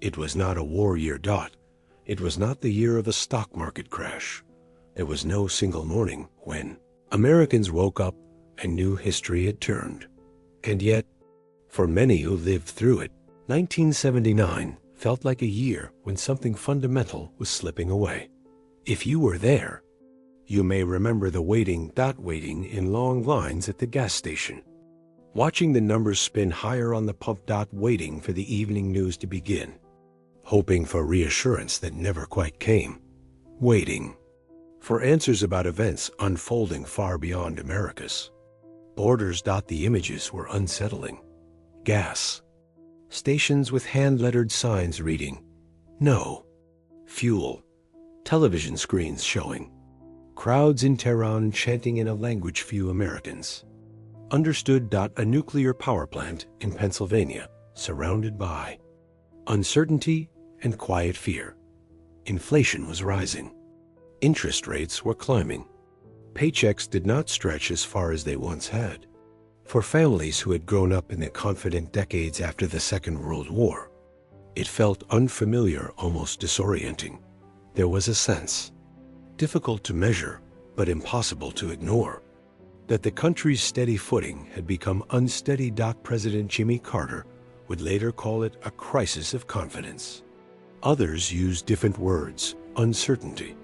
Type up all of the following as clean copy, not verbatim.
It was not a war year. It was not the year of a stock market crash. There was no single morning when Americans woke up and knew history had turned. And yet, for many who lived through it, 1979 felt like a year when something fundamental was slipping away. If you were there, you may remember the waiting in long lines at the gas station, watching the numbers spin higher on the pump, waiting for the evening news to begin, hoping for reassurance that never quite came, waiting for answers about events unfolding far beyond Americas borders. The images were unsettling. Gas stations with hand-lettered signs reading, "No." Fuel. Television screens showing crowds in Tehran chanting in a language few Americans understood. A nuclear power plant in Pennsylvania surrounded by uncertainty and quiet fear. Inflation was rising. Interest rates were climbing. Paychecks did not stretch as far as they once had. For families who had grown up in the confident decades after the Second World War, it felt unfamiliar, almost disorienting. There was a sense, difficult to measure but impossible to ignore, that the country's steady footing had become unsteady. President Jimmy Carter would later call it a crisis of confidence. Others used different words: uncertainty,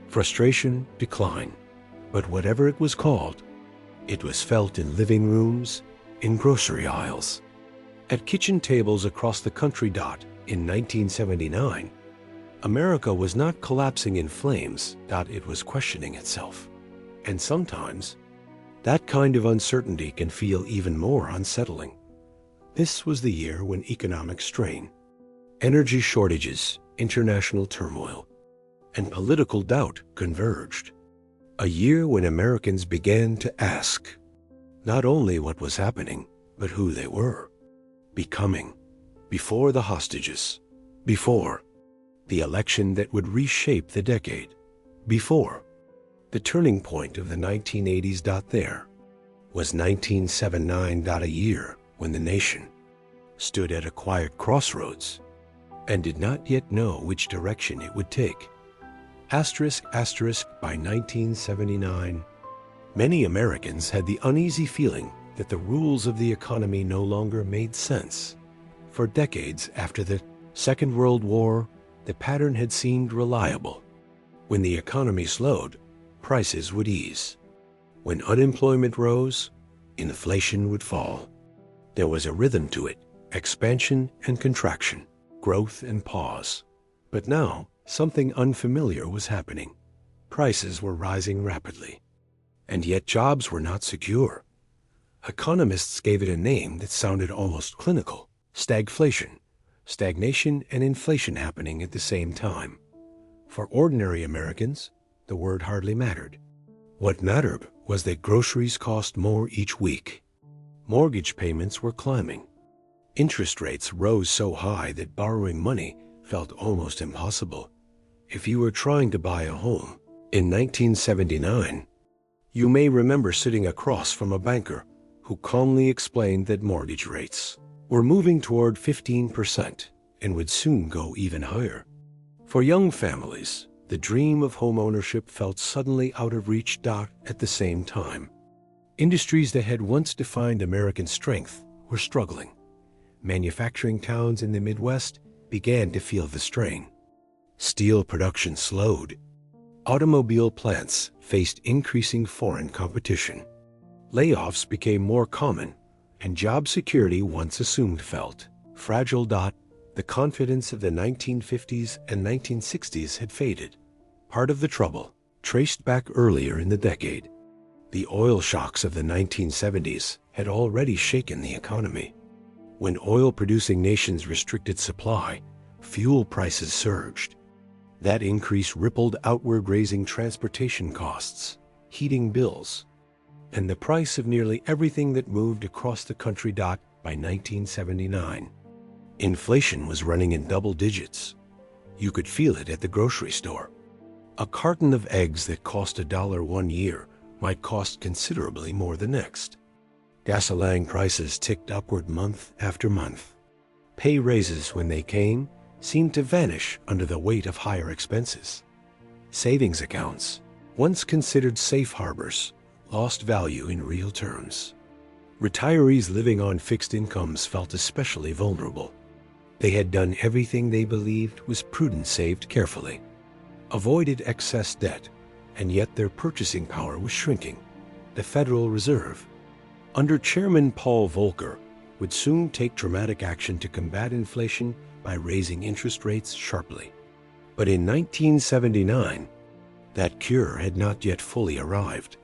frustration, decline. But whatever it was called, it was felt in living rooms, in grocery aisles, at kitchen tables across the country. In 1979, America was not collapsing in flames. It was questioning itself. And sometimes, that kind of uncertainty can feel even more unsettling. This was the year when economic strain, energy shortages, international turmoil, and political doubt converged. A year when Americans began to ask not only what was happening, but who they were becoming before the hostages, before the election that would reshape the decade, before the turning point of the 1980s. There was 1979. A year when the nation stood at a quiet crossroads and did not yet know which direction it would take. By 1979, many Americans had the uneasy feeling that the rules of the economy no longer made sense. For decades after the Second World War, the pattern had seemed reliable. When the economy slowed, prices would ease. When unemployment rose, inflation would fall. There was a rhythm to it: expansion and contraction, growth and pause. But now, something unfamiliar was happening. Prices were rising rapidly. And yet jobs were not secure. Economists gave it a name that sounded almost clinical: stagflation. Stagnation and inflation happening at the same time. For ordinary Americans, the word hardly mattered. What mattered was that groceries cost more each week. Mortgage payments were climbing. Interest rates rose so high that borrowing money felt almost impossible. If you were trying to buy a home in 1979, you may remember sitting across from a banker who calmly explained that mortgage rates were moving toward 15% and would soon go even higher. For young families, the dream of home ownership felt suddenly out of reach. At the same time, industries that had once defined American strength were struggling. Manufacturing towns in the Midwest began to feel the strain. Steel production slowed. Automobile plants faced increasing foreign competition. Layoffs became more common, and job security, once assumed, felt fragile. The confidence of the 1950s and 1960s had faded. Part of the trouble traced back earlier in the decade. The oil shocks of the 1970s had already shaken the economy. When oil-producing nations restricted supply, fuel prices surged. That increase rippled outward, raising transportation costs, heating bills, and the price of nearly everything that moved across the country. By 1979, inflation was running in double digits. You could feel it at the grocery store. A carton of eggs that cost $1 one year might cost considerably more the next. Gasoline prices ticked upward month after month. Pay raises, when they came, seemed to vanish under the weight of higher expenses. Savings accounts, once considered safe harbors, lost value in real terms. Retirees living on fixed incomes felt especially vulnerable. They had done everything they believed was prudent, saved carefully, avoided excess debt, and yet their purchasing power was shrinking. The Federal Reserve, under Chairman Paul Volcker, would soon take dramatic action to combat inflation by raising interest rates sharply. But in 1979, that cure had not yet fully arrived,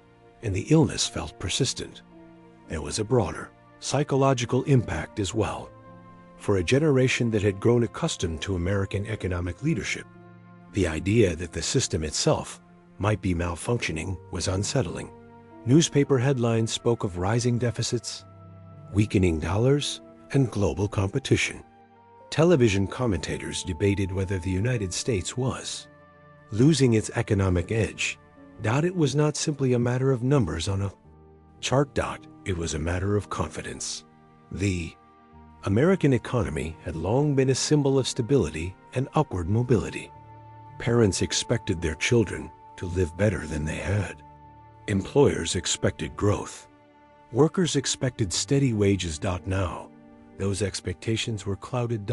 and the illness felt persistent. There was a broader psychological impact as well. For a generation that had grown accustomed to American economic leadership, the idea that the system itself might be malfunctioning was unsettling. Newspaper headlines spoke of rising deficits, weakening dollars, and global competition. Television commentators debated whether the United States was losing its economic edge. It was not simply a matter of numbers on a chart. It was a matter of confidence. The American economy had long been a symbol of stability and upward mobility. Parents expected their children to live better than they had. Employers expected growth. Workers expected steady wages. Now, those expectations were clouded.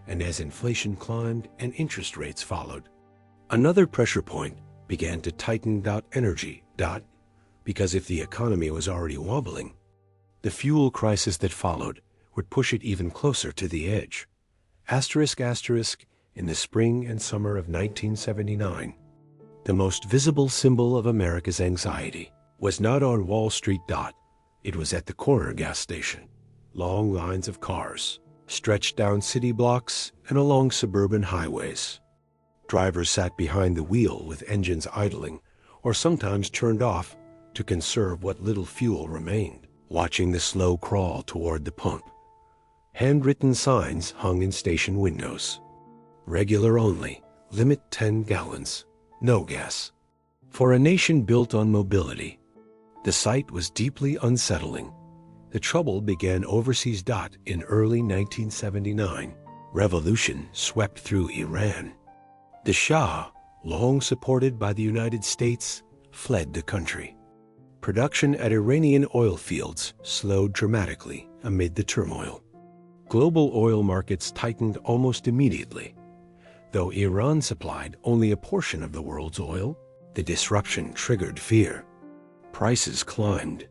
And as inflation climbed and interest rates followed, another pressure point began to tighten. Energy. Because if the economy was already wobbling, the fuel crisis that followed would push it even closer to the edge. In the spring and summer of 1979, the most visible symbol of America's anxiety was not on Wall Street. It was at the corner gas station. Long lines of cars stretched down city blocks and along suburban highways. Drivers sat behind the wheel with engines idling, or sometimes turned off to conserve what little fuel remained, watching the slow crawl toward the pump. Handwritten signs hung in station windows. Regular only, limit 10 gallons, no gas. For a nation built on mobility, the sight was deeply unsettling. The trouble began overseas. In early 1979, revolution swept through Iran. The Shah, long supported by the United States, fled the country. Production at Iranian oil fields slowed dramatically amid the turmoil. Global oil markets tightened almost immediately. Though Iran supplied only a portion of the world's oil, the disruption triggered fear. Prices climbed.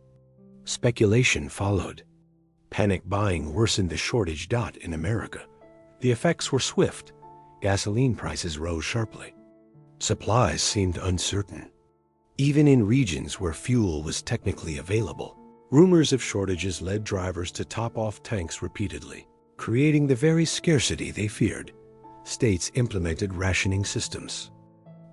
Speculation followed. Panic buying worsened the shortage. In America, the effects were swift. Gasoline prices rose sharply. Supplies seemed uncertain. Even in regions where fuel was technically available, rumors of shortages led drivers to top off tanks repeatedly, creating the very scarcity they feared. States implemented rationing systems.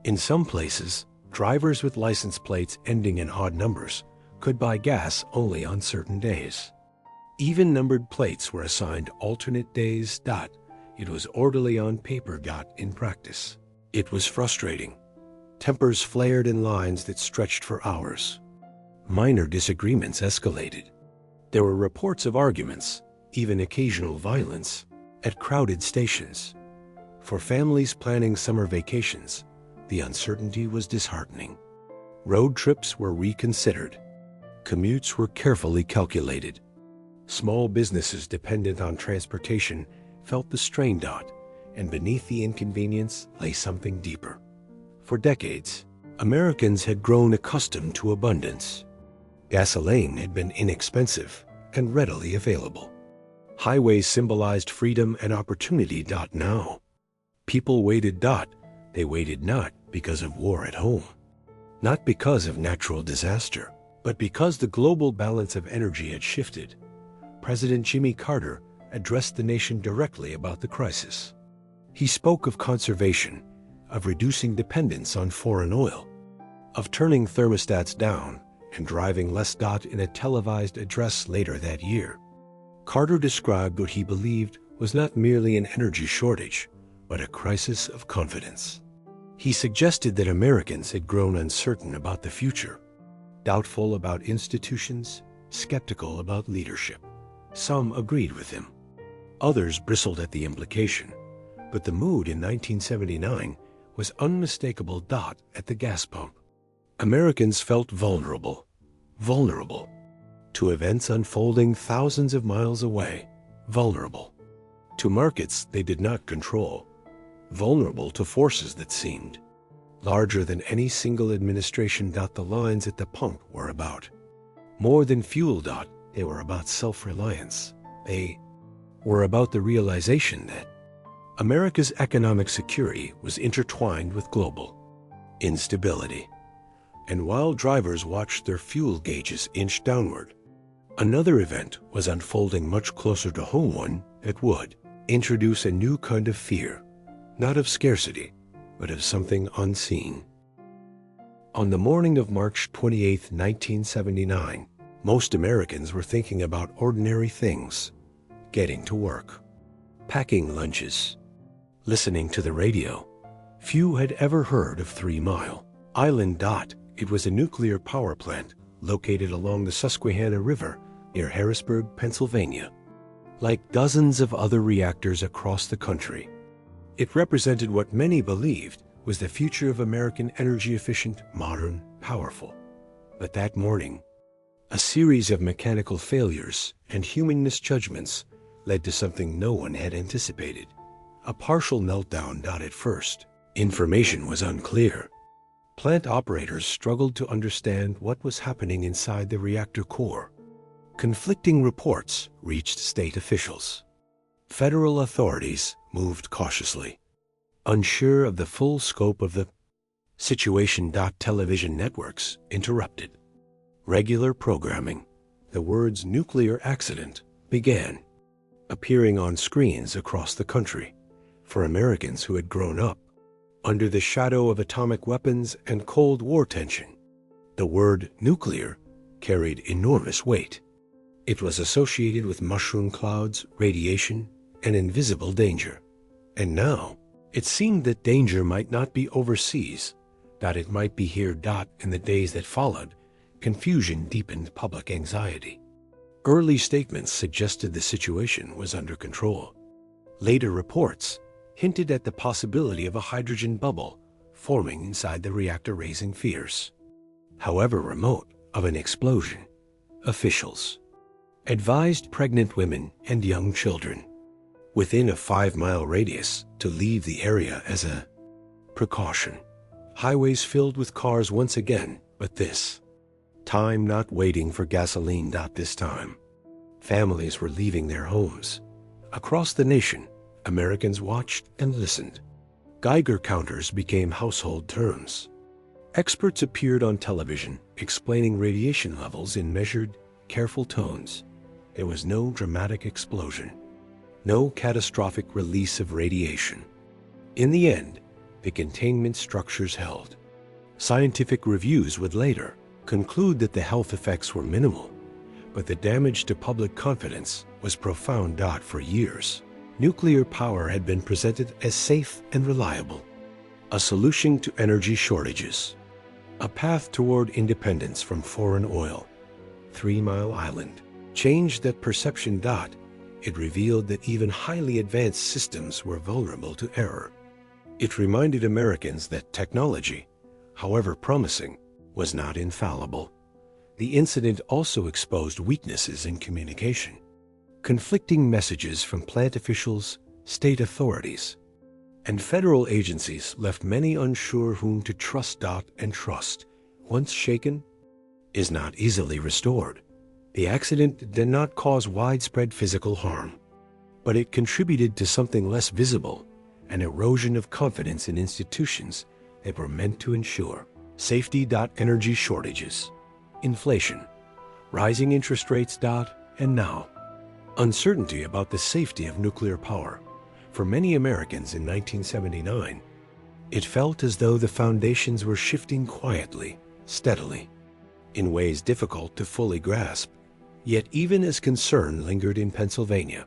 In some places, drivers with license plates ending in odd numbers could buy gas only on certain days. Even numbered plates were assigned alternate days. It was orderly on paper. In practice, it was frustrating. Tempers flared in lines that stretched for hours. Minor disagreements escalated. There were reports of arguments, even occasional violence, at crowded stations. For families planning summer vacations, the uncertainty was disheartening. Road trips were reconsidered. Commutes were carefully calculated. Small businesses dependent on transportation felt the strain. And beneath the inconvenience lay something deeper. For decades, Americans had grown accustomed to abundance. Gasoline had been inexpensive and readily available. Highways symbolized freedom and opportunity. Now, people waited. They waited not because of war at home, not because of natural disaster, but because the global balance of energy had shifted. President Jimmy Carter addressed the nation directly about the crisis. He spoke of conservation, of reducing dependence on foreign oil, of turning thermostats down and driving less. In a televised address later that year, Carter described what he believed was not merely an energy shortage, but a crisis of confidence. He suggested that Americans had grown uncertain about the future, doubtful about institutions, skeptical about leadership. Some agreed with him. Others bristled at the implication. But the mood in 1979 was unmistakable. At the gas pump, Americans felt vulnerable to events unfolding thousands of miles away, vulnerable to markets they did not control, vulnerable to forces that seemed larger than any single administration. The lines at the pump were about more than fuel. They were about self-reliance. They were about the realization that America's economic security was intertwined with global instability. And while drivers watched their fuel gauges inch downward, another event was unfolding much closer to home, one that would introduce a new kind of fear, not of scarcity, but of something unseen. On the morning of March 28, 1979, most Americans were thinking about ordinary things: getting to work, packing lunches, listening to the radio. Few had ever heard of 3 Mile Island. It was a nuclear power plant located along the Susquehanna River near Harrisburg, Pennsylvania. Like dozens of other reactors across the country, it represented what many believed was the future of American energy-efficient, modern, powerful. But that morning, a series of mechanical failures and human misjudgments led to something no one had anticipated: a partial meltdown. At first, information was unclear. Plant operators struggled to understand what was happening inside the reactor core. Conflicting reports reached state officials. Federal authorities moved cautiously, unsure of the full scope of the situation. Television networks interrupted regular programming. The words "nuclear accident" began appearing on screens across the country. For Americans who had grown up under the shadow of atomic weapons and Cold War tension, the word nuclear carried enormous weight. It was associated with mushroom clouds, radiation, and invisible danger. And now, it seemed that danger might not be overseas, that it might be here. In the days that followed, confusion deepened public anxiety. Early statements suggested the situation was under control. Later reports hinted at the possibility of a hydrogen bubble forming inside the reactor, raising fears, however remote, of an explosion. Officials advised pregnant women and young children within a 5-mile radius to leave the area as a precaution. Highways filled with cars once again, but this time not waiting for gasoline. This time, families were leaving their homes. Across the nation, Americans watched and listened. Geiger counters became household terms. Experts appeared on television explaining radiation levels in measured, careful tones. There was no dramatic explosion, no catastrophic release of radiation. In the end, the containment structures held. Scientific reviews would later conclude that the health effects were minimal, but the damage to public confidence was profound. For years, nuclear power had been presented as safe and reliable, a solution to energy shortages, a path toward independence from foreign oil. 3 Mile Island changed that perception. It revealed that even highly advanced systems were vulnerable to error. It reminded Americans that technology, however promising, was not infallible. The incident also exposed weaknesses in communication. Conflicting messages from plant officials, state authorities, and federal agencies left many unsure whom to trust. And trust, once shaken, is not easily restored. The accident did not cause widespread physical harm, but it contributed to something less visible: an erosion of confidence in institutions that were meant to ensure safety. Energy shortages, inflation, rising interest rates. And now, uncertainty about the safety of nuclear power. For many Americans in 1979, it felt as though the foundations were shifting quietly, steadily, in ways difficult to fully grasp. Yet even as concern lingered in Pennsylvania,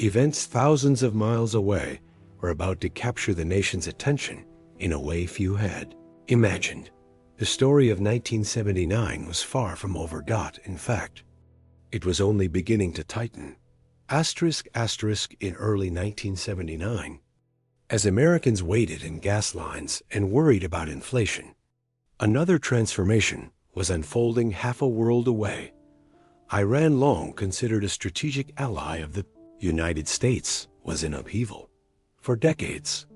events thousands of miles away were about to capture the nation's attention in a way few had imagined. The story of 1979 was far from over. In fact, it was only beginning to tighten. **** In early 1979, As Americans waited in gas lines and worried about inflation, another transformation was unfolding half a world away. Iran, long considered a strategic ally of the United States, was in upheaval. For decades,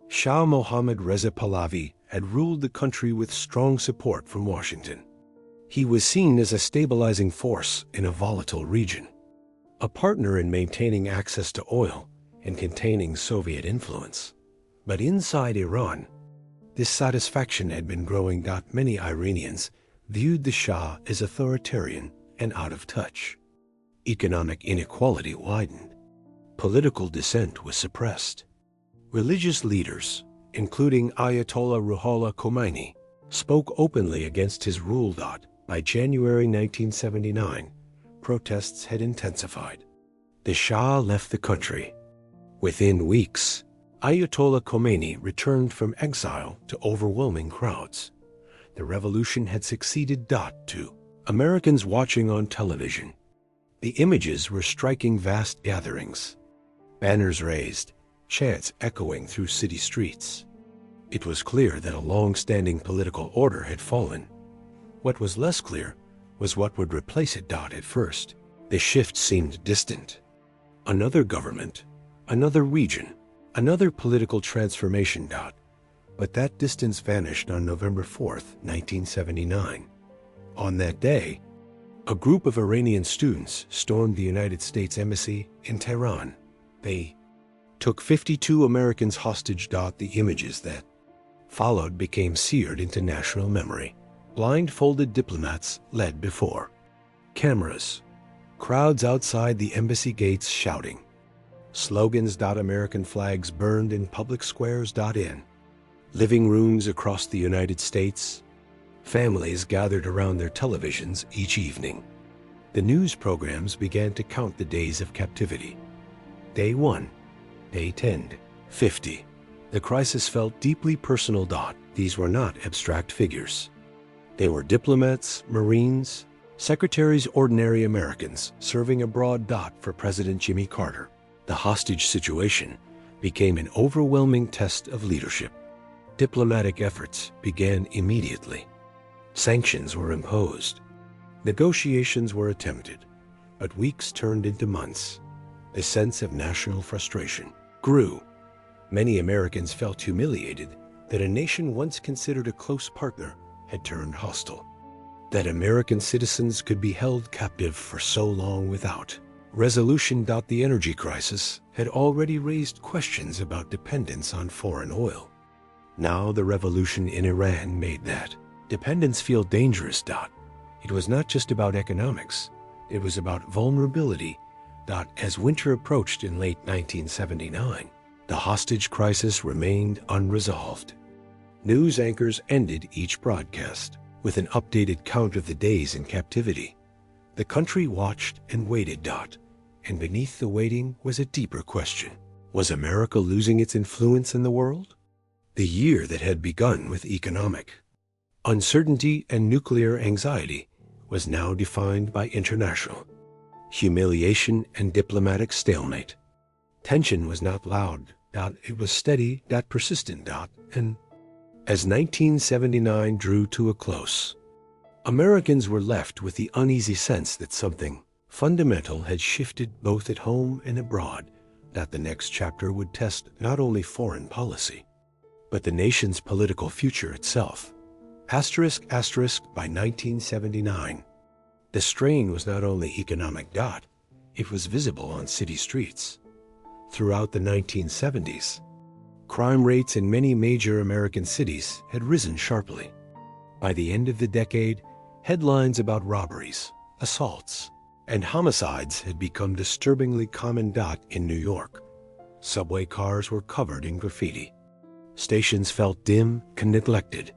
Shah Mohammad Reza Pahlavi had ruled the country with strong support from Washington. He was seen as a stabilizing force in a volatile region, a partner in maintaining access to oil and containing Soviet influence. But inside Iran, dissatisfaction had been growing. Many Iranians viewed the Shah as authoritarian and out of touch. Economic inequality widened. Political dissent was suppressed. Religious leaders, including Ayatollah Ruhollah Khomeini, spoke openly against his rule. By January 1979, protests had intensified. The Shah left the country. Within weeks, Ayatollah Khomeini returned from exile to overwhelming crowds. The revolution had succeeded. To Americans watching on television, the images were striking. Vast gatherings, banners raised, chants echoing through city streets. It was clear that a long-standing political order had fallen. What was less clear was what would replace it. At first, the shift seemed distant. Another government, another region, another political transformation. But that distance vanished on November 4th, 1979. On that day, a group of Iranian students stormed the United States Embassy in Tehran. They took 52 Americans hostage. The images that followed became seared into national memory. Blindfolded diplomats led before cameras, crowds outside the embassy gates shouting slogans. American flags burned in public squares. In living rooms across the United States, families gathered around their televisions each evening. The news programs began to count the days of captivity. Day 1, Day 10, 50. The crisis felt deeply personal. These were not abstract figures. They were diplomats, Marines, secretaries, ordinary Americans serving abroad. For President Jimmy Carter, the hostage situation became an overwhelming test of leadership. Diplomatic efforts began immediately. Sanctions were imposed. Negotiations were attempted, but weeks turned into months. The sense of national frustration grew. Many Americans felt humiliated that a nation once considered a close partner had turned hostile, that American citizens could be held captive for so long without resolution. The energy crisis had already raised questions about dependence on foreign oil. Now the revolution in Iran made that dependence feel dangerous. It was not just about economics, it was about vulnerability. As winter approached in late 1979, the hostage crisis remained unresolved. News anchors ended each broadcast with an updated count of the days in captivity. The country watched and waited. And beneath the waiting was a deeper question. Was America losing its influence in the world? The year that had begun with economic uncertainty and nuclear anxiety was now defined by international humiliation and diplomatic stalemate. Tension was not loud. It was steady. Persistent. And as 1979 drew to a close, Americans were left with the uneasy sense that something fundamental had shifted both at home and abroad. The next chapter would test not only foreign policy, but the nation's political future itself. By 1979, the strain was not only economic. It was visible on city streets. Throughout the 1970s, crime rates in many major American cities had risen sharply. By the end of the decade, headlines about robberies, assaults, and homicides had become disturbingly common. In New York, subway cars were covered in graffiti. Stations felt dim and neglected.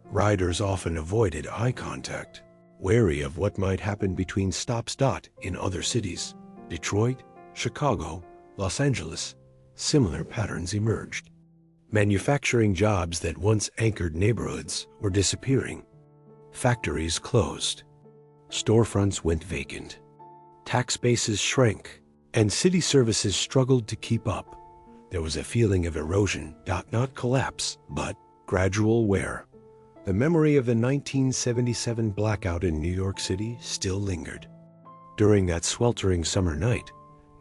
Riders often avoided eye contact, wary of what might happen between stops. In other cities, Detroit, Chicago, Los Angeles, similar patterns emerged. Manufacturing jobs that once anchored neighborhoods were disappearing. Factories closed. Storefronts went vacant. Tax bases shrank, and city services struggled to keep up. There was a feeling of erosion, not collapse, but gradual wear. The memory of the 1977 blackout in New York City still lingered. During that sweltering summer night,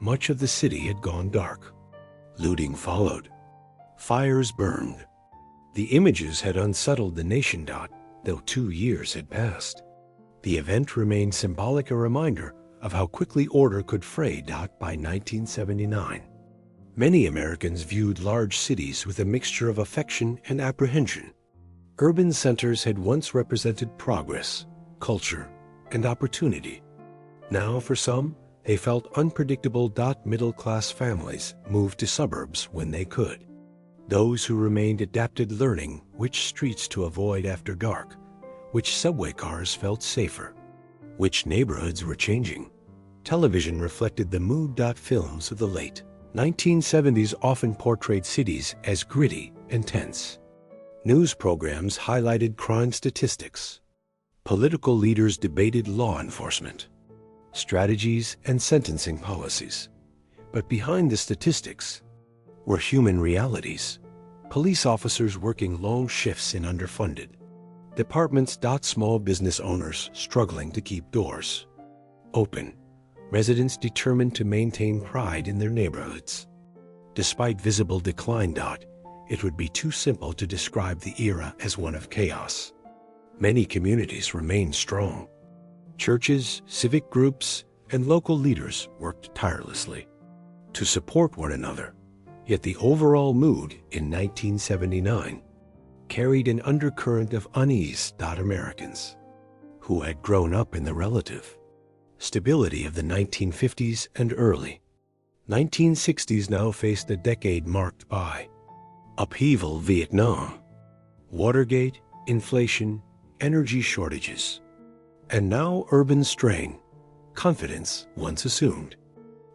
much of the city had gone dark. Looting followed. Fires burned. The images had unsettled the nation, though 2 years had passed. The event remained symbolic, a reminder of how quickly order could fray, by 1979. Many Americans viewed large cities with a mixture of affection and apprehension. Urban centers had once represented progress, culture, and opportunity. Now, for some, they felt unpredictable. Middle-class families moved to suburbs when they could. Those who remained adapted, learning which streets to avoid after dark, which subway cars felt safer, which neighborhoods were changing. Television reflected the mood. Films of the late 1970s often portrayed cities as gritty and tense. News programs highlighted crime statistics. Political leaders debated law enforcement, strategies, and sentencing policies. But behind the statistics were human realities. Police officers working long shifts in underfunded departments. Small business owners struggling to keep doors open. Residents determined to maintain pride in their neighborhoods. Despite visible decline, it would be too simple to describe the era as one of chaos. Many communities remained strong. Churches, civic groups, and local leaders worked tirelessly to support one another. Yet the overall mood in 1979 carried an undercurrent of unease. Americans who had grown up in the relative stability of the 1950s and early 1960s now faced a decade marked by upheaval, Vietnam, Watergate, inflation, energy shortages, and now urban strain. Confidence, once assumed,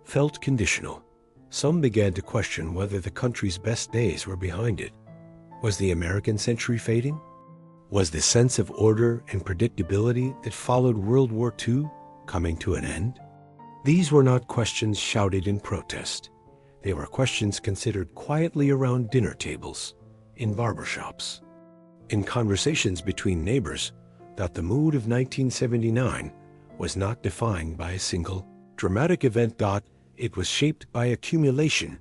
felt conditional. Some began to question whether the country's best days were behind it. Was the American century fading? Was the sense of order and predictability that followed World War II coming to an end? These were not questions shouted in protest. They were questions considered quietly around dinner tables, in barbershops, in conversations between neighbors. The mood of 1979 was not defined by a single dramatic event. It was shaped by accumulation,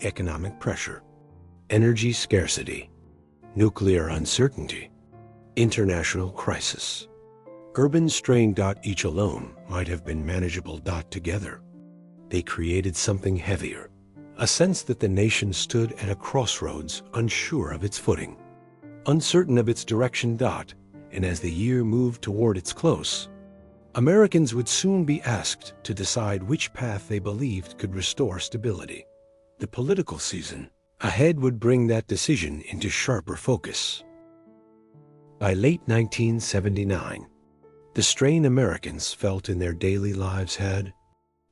economic pressure, energy scarcity, nuclear uncertainty, international crisis, urban strain. Each alone might have been manageable. Together, they created something heavier, a sense that the nation stood at a crossroads, unsure of its footing, uncertain of its direction. And as the year moved toward its close, Americans would soon be asked to decide which path they believed could restore stability. The political season ahead would bring that decision into sharper focus. By late 1979, the strain Americans felt in their daily lives had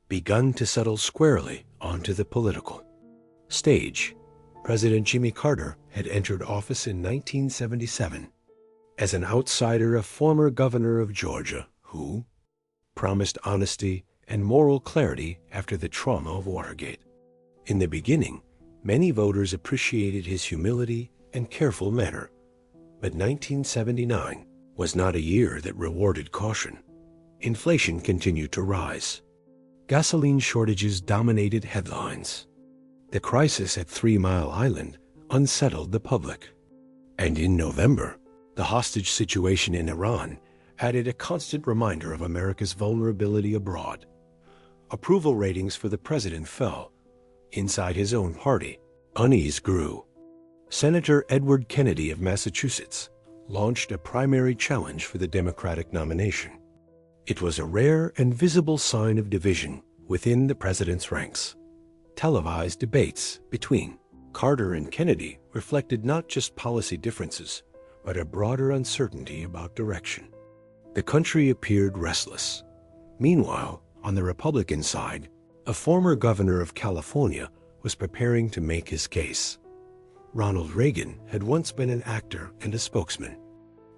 begun to settle squarely onto the political stage. President Jimmy Carter had entered office in 1977 as an outsider, a former governor of Georgia who promised honesty and moral clarity after the trauma of Watergate. In the beginning, many voters appreciated his humility and careful manner, but 1979 was not a year that rewarded caution. Inflation continued to rise. Gasoline shortages dominated headlines. The crisis at 3 Mile Island unsettled the public. And in November, the hostage situation in Iran added a constant reminder of America's vulnerability abroad. Approval ratings for the president fell. Inside his own party, unease grew. Senator Edward Kennedy of Massachusetts launched a primary challenge for the Democratic nomination. It was a rare and visible sign of division within the president's ranks. Televised debates between Carter and Kennedy reflected not just policy differences, but a broader uncertainty about direction. The country appeared restless. Meanwhile, on the Republican side, a former governor of California was preparing to make his case. Ronald Reagan had once been an actor and a spokesman,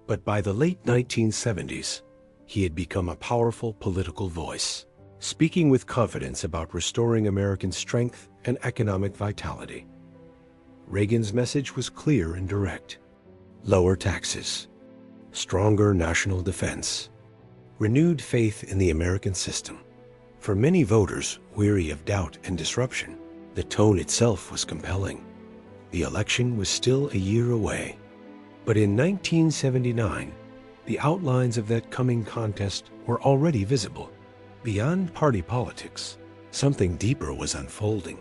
but by the late 1970s, he had become a powerful political voice, speaking with confidence about restoring American strength and economic vitality. Reagan's message was clear and direct. Lower taxes, stronger national defense, renewed faith in the American system. For many voters weary of doubt and disruption, the tone itself was compelling. The election was still a year away. But in 1979, the outlines of that coming contest were already visible. Beyond party politics, something deeper was unfolding.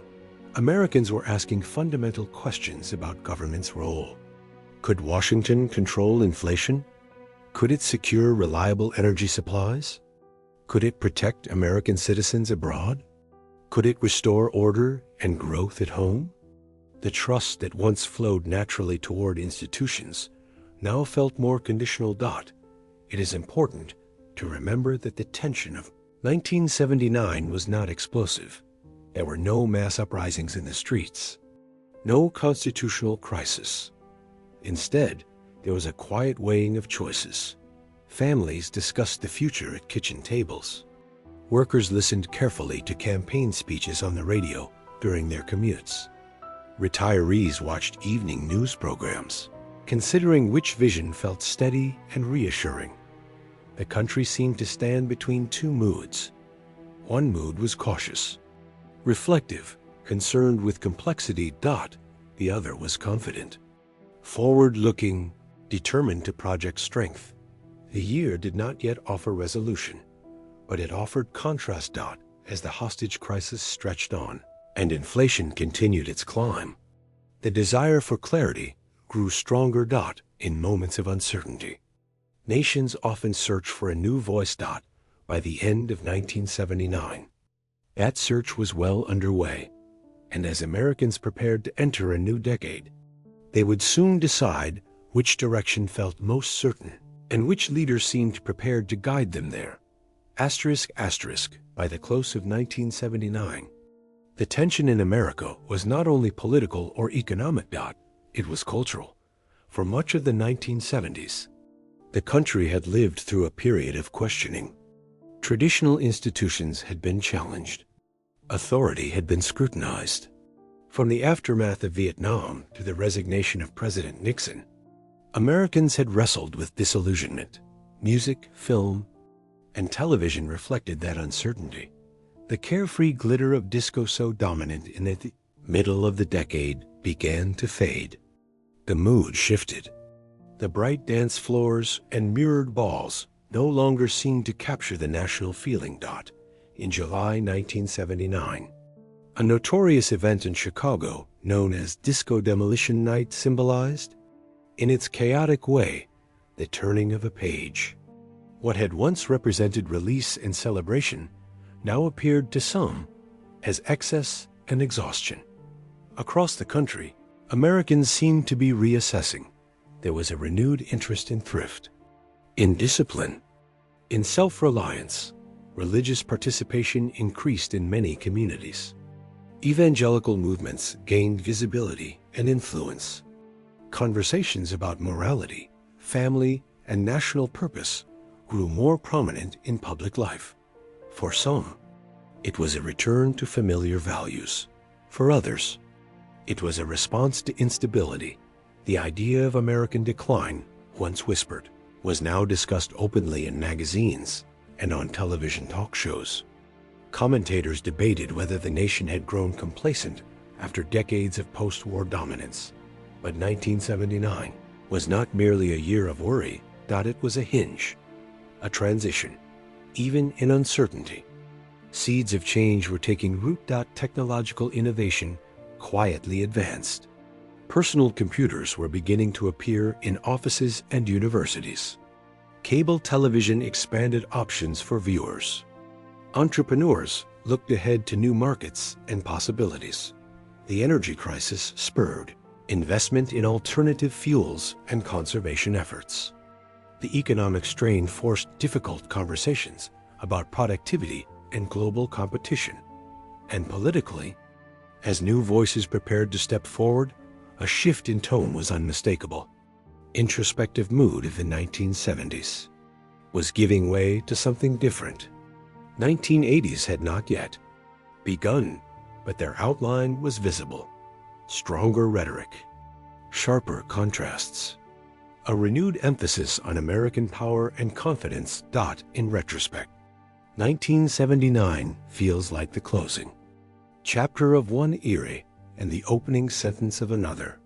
Americans were asking fundamental questions about government's role. Could Washington control inflation? Could it secure reliable energy supplies? Could it protect American citizens abroad? Could it restore order and growth at home? The trust that once flowed naturally toward institutions now felt more conditional. It is important to remember that the tension of 1979 was not explosive. There were no mass uprisings in the streets, no constitutional crisis. Instead, there was a quiet weighing of choices. Families discussed the future at kitchen tables. Workers listened carefully to campaign speeches on the radio during their commutes. Retirees watched evening news programs, considering which vision felt steady and reassuring. The country seemed to stand between two moods. One mood was cautious, reflective, concerned with complexity. The other was confident, forward-looking, determined to project strength. The year did not yet offer resolution, but it offered contrast. As the hostage crisis stretched on and inflation continued its climb, the desire for clarity grew stronger. In moments of uncertainty, nations often search for a new voice. By the end of 1979, that search was well underway, and as Americans prepared to enter a new decade, they would soon decide which direction felt most certain and which leaders seemed prepared to guide them there. By the close of 1979, the tension in America was not only political or economic. It was cultural. For much of the 1970s, the country had lived through a period of questioning. Traditional institutions had been challenged. Authority had been scrutinized. From the aftermath of Vietnam to the resignation of President Nixon, Americans had wrestled with disillusionment. Music, film, and television reflected that uncertainty. The carefree glitter of disco, so dominant in the middle of the decade, began to fade. The mood shifted. The bright dance floors and mirrored balls no longer seemed to capture the national feeling. In July 1979, a notorious event in Chicago known as Disco Demolition Night symbolized, in its chaotic way, the turning of a page. What had once represented release and celebration now appeared to some as excess and exhaustion. Across the country, Americans seemed to be reassessing. There was a renewed interest in thrift, in discipline, in self-reliance. Religious participation increased in many communities. Evangelical movements gained visibility and influence. Conversations about morality, family, and national purpose grew more prominent in public life. For some, it was a return to familiar values. For others, it was a response to instability. The idea of American decline, once whispered, was now discussed openly in magazines and on television talk shows. Commentators debated whether the nation had grown complacent after decades of post-war dominance. But 1979 was not merely a year of worry. It was a hinge, a transition, even in uncertainty. Seeds of change were taking root. Technological innovation quietly advanced. Personal computers were beginning to appear in offices and universities. Cable television expanded options for viewers. Entrepreneurs looked ahead to new markets and possibilities. The energy crisis spurred investment in alternative fuels and conservation efforts. The economic strain forced difficult conversations about productivity and global competition. And politically, as new voices prepared to step forward, a shift in tone was unmistakable. Introspective mood of the 1970s was giving way to something different. 1980s had not yet begun, but their outline was visible. stronger rhetoric, sharper contrasts, a renewed emphasis on American power and confidence. In retrospect, 1979 feels like the closing chapter of one era and the opening sentence of another.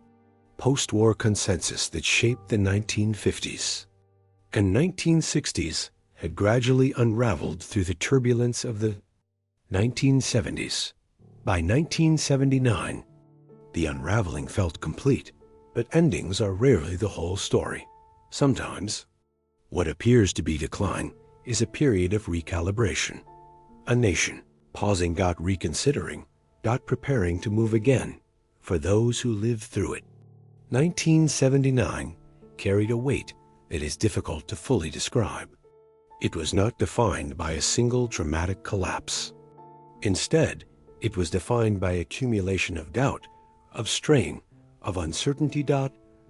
Post-war consensus that shaped the 1950s and 1960s had gradually unraveled through the turbulence of the 1970s. By 1979, the unraveling felt complete, but endings are rarely the whole story. Sometimes, what appears to be decline is a period of recalibration. A nation pausing, reconsidering, preparing to move again for those who lived through it. 1979 carried a weight that is difficult to fully describe. It was not defined by a single dramatic collapse. Instead, it was defined by accumulation of doubt, of strain, of uncertainty.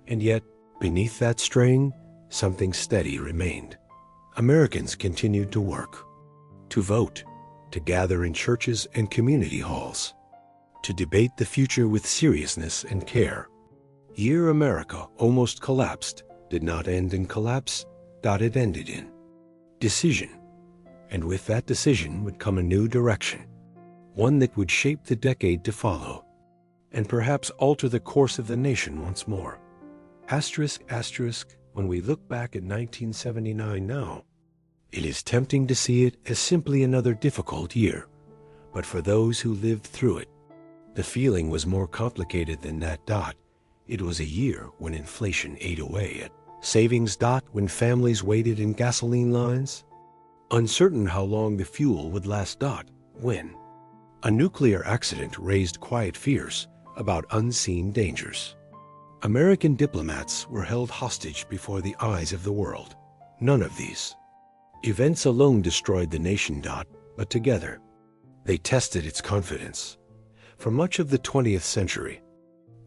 And yet, beneath that strain, something steady remained. Americans continued to work, to vote, to gather in churches and community halls, to debate the future with seriousness and care. Year America almost collapsed did not end in collapse. It ended in decision. And with that decision would come a new direction, one that would shape the decade to follow, and perhaps alter the course of the nation once more. When we look back at 1979 now, it is tempting to see it as simply another difficult year. But for those who lived through it, the feeling was more complicated than that. It was a year when inflation ate away at savings. When families waited in gasoline lines, uncertain how long the fuel would last. When a nuclear accident raised quiet fears about unseen dangers. American diplomats were held hostage before the eyes of the world. None of these events alone destroyed the nation. But together, they tested its confidence. For much of the 20th century,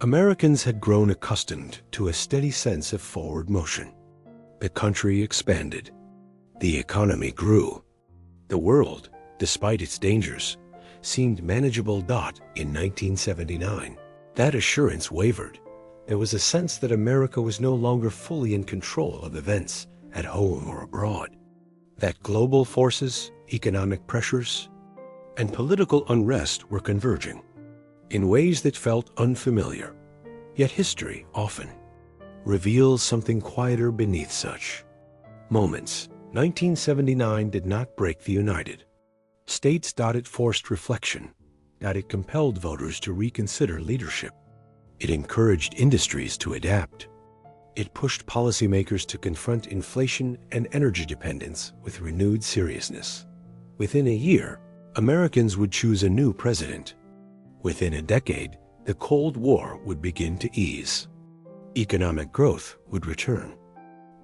Americans had grown accustomed to a steady sense of forward motion. The country expanded. The economy grew. The world, despite its dangers, seemed manageable. In 1979, that assurance wavered. There was a sense that America was no longer fully in control of events at home or abroad. That global forces, economic pressures, and political unrest were converging in ways that felt unfamiliar. Yet history often reveals something quieter beneath such moments. 1979 did not break the United States. It forced reflection. It compelled voters to reconsider leadership. It encouraged industries to adapt. It pushed policymakers to confront inflation and energy dependence with renewed seriousness. Within a year, Americans would choose a new president. Within a decade, the Cold War would begin to ease. Economic growth would return.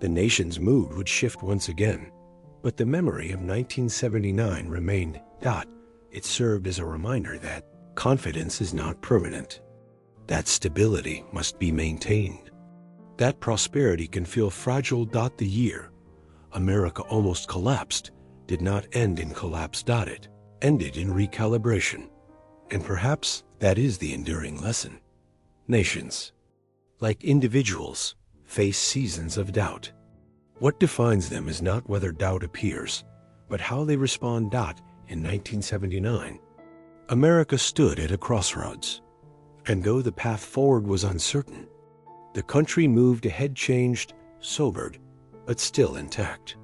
The nation's mood would shift once again. But the memory of 1979 remained. It served as a reminder that confidence is not permanent, that stability must be maintained, that prosperity can feel fragile. The year America almost collapsed did not end in collapse. It ended in recalibration. And perhaps that is the enduring lesson. Nations, like individuals, face seasons of doubt. What defines them is not whether doubt appears, but how they respond. In 1979, America stood at a crossroads. And though the path forward was uncertain, the country moved ahead, changed, sobered, but still intact.